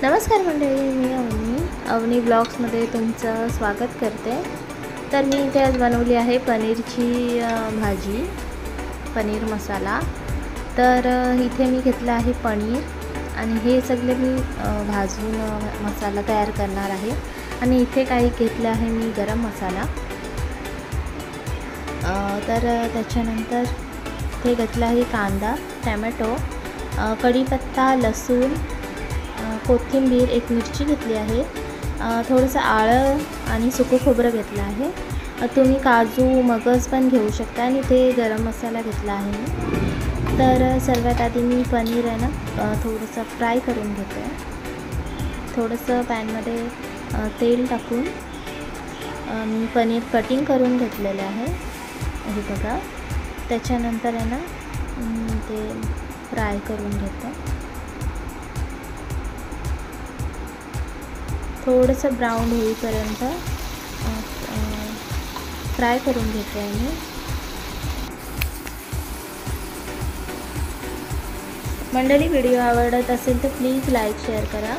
नमस्कार मंडळी, मी अवनी ब्लॉग्समध्ये तुमचं स्वागत करते। तर मी इथे आज बनवली आहे पनीरची भाजी, पनीर मसाला। तर इथे मी घेतला आहे पनीर आणि हे सगळे मी भाजून मसाला तयार करणार आहे। आणि इथे काही घेतले आहे मी गरम मसाला। तर त्याच्यानंतर इथे घेतला आहे कांदा, टोमॅटो, कढीपत्ता, लसूण, कोथिंबीर, एक मिरची घेतली आहे, थोडंसं आलं आणि सुकं खोबरं घेतलं आहे। तुम्ही काजू, मगज पण घेऊ शकता। आणि ते गरम मसाला घेतला आहे मी। तर सर्वात आधी मी पनीर आहे ना थोडंसं फ्राय करून घेते। थोडंसं पॅनमध्ये तेल टाकून मी पनीर कटिंग करून घेतलेले आहे, हे बघा। त्याच्यानंतर आहे ना ते फ्राय करून घेते। थोडंसं ब्राऊन होईपर्यंत फ्राय करून घेते आहे मी। मंडळी, व्हिडिओ आवडत असेल तर प्लीज लाईक शेअर करा।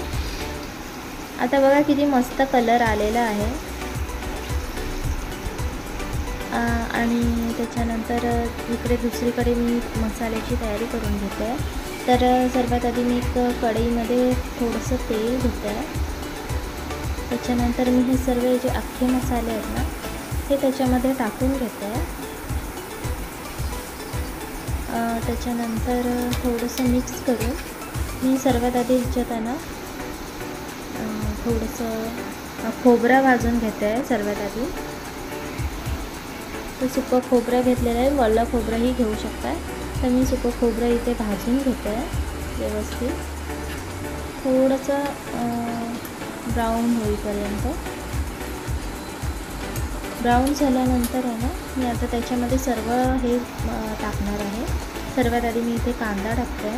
आता बघा किती मस्त कलर आलेला आहे। आणि त्याच्यानंतर इकडे दुसरीकडे मी मसाल्याची तयारी करून घेते। तर सर्वात आधी मी एक कढईमध्ये थोडंसं तेल घेते। त्याच्यानंतर मी हे सर्व जे अख्खे मसाले आहेत ना हे त्याच्यामध्ये टाकून घेते। त्याच्यानंतर थोडंसं मिक्स करून मी सर्वात आधी ह्याच्यात आहे ना थोडंसं खोबरं भाजून घेते आहे। सर्वात आधी तर सुकं खोबरं घेतलेलं आहे, ओलं खोबरंही घेऊ शकता। तर मी सुकं खोबरं इथे भाजून घेते आहे व्यवस्थित, थोडंसं ब्राऊन होईपर्यंत। ब्राऊन झाल्यानंतर आहे ना मी आता त्याच्यामध्ये सर्व हे टाकणार आहे। सर्वात आधी मी इथे कांदा टाकते।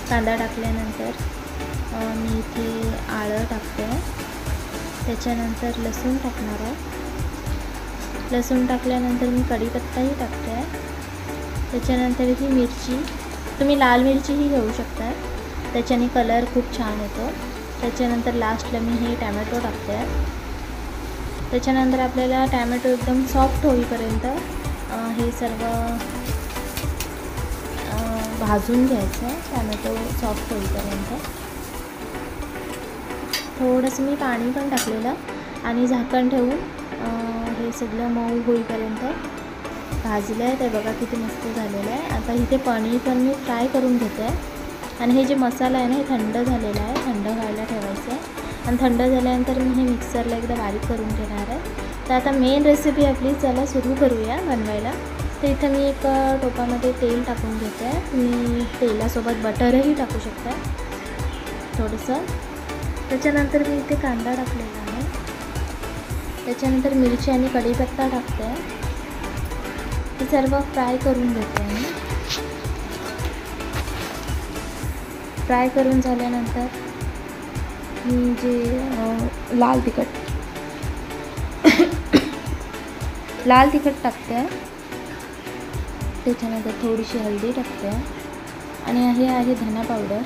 कांदा टाकल्यानंतर मी इथे आलं टाकते। त्याच्यानंतर लसूण टाकणार आहे। लसूण टाकल्यानंतर मी कढीपत्ताही टाकते। त्याच्यानंतर ही मिरची, तुम्ही लाल मिरचीही घेऊ शकता, त्याच्याने कलर खूप छान येतो। त्याच्यानंतर लास्टला मी हे टोमॅटो टाकते। त्याच्यानंतर आपल्याला टोमॅटो एकदम सॉफ्ट होईपर्यंत हे सर्व भाजून घ्यायचं आहे। टोमॅटो सॉफ्ट होईपर्यंत थोडंसं मी पाणी पण टाकलेलं आणि झाकण ठेवून हे सगळं मऊ होईपर्यंत भाजलं आहे। ते बघा किती मस्त झालेलं आहे। आता इथे पनीर पण मी फ्राय करून घेते आणि हे जे मसाला आहे ना हे थंड झालेला आहे, थंड व्हायला ठेवायचं आहे। आणि थंड झाल्यानंतर मी हे मिक्सरला एकदा बारीक करून घेणार आहे। तर आता मेन रेसिपी आपली, चला सुरू करूया बनवायला। तर इथं मी एक टोपामध्ये तेल टाकून घेते। तुम्ही तेलासोबत बटरही टाकू शकता थोडंसं। त्याच्यानंतर मी इथे कांदा टाकलेला आहे। त्याच्यानंतर मिरची आणि कढीपत्ता टाकते। हे सर्व फ्राय करून घेते मी। फ्राय करून झाल्यानंतर मी जे लाल तिखट टाकते। त्याच्यानंतर थोडीशी हळदी टाकते आणि हे आहे धना पावडर।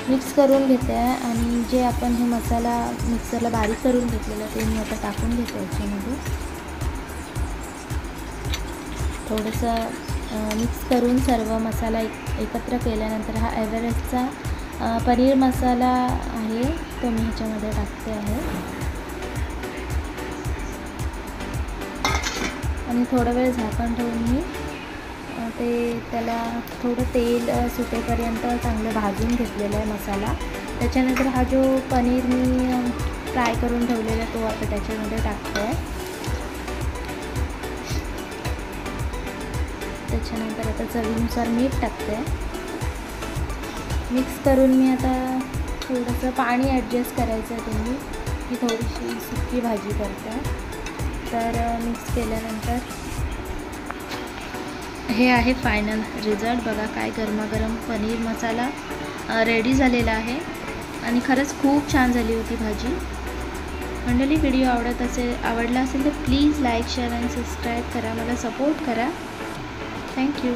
मिक्स करून घेते आणि जे आपण हे मसाला मिक्सरला बारीक करून घेतलेला ते मी आता टाकून घेते याच्यामध्ये। थोडंसं मिक्स करून सर्व मसाला एकत्र केल्यानंतर हा एव्हरेस्टचा पनीर मसाला आहे तो मी ह्याच्यामध्ये टाकते आहे। आणि थोडा वेळ झाकण ठेवून मी त्याला थोडं तेल सुटेपर्यंत चांगलं भाजून घेतलेला आहे मसाला। त्याच्यानंतर हा जो पनीर मी फ्राय करून ठेवलेला तो आता त्याच्यामध्ये टाकते आहे। त्याच्यानंतर आता चवीनुसार मीठ टाकते। मिक्स करून मी आता थोडंसं पाणी ॲडजस्ट करायचं आहे तुम्ही, ही थोडीशी सुकी भाजी करते। तर मिक्स केल्यानंतर हे आहे फायनल रिझल्ट। बघा काय गरमागरम पनीर मसाला रेडी झालेला आहे आणि खरंच खूप छान झाली होती भाजी। मंडळी, व्हिडिओ आवडला असेल तर प्लीज लाईक शेअर आणि सबस्क्राईब करा, मला सपोर्ट करा। थँक्यू।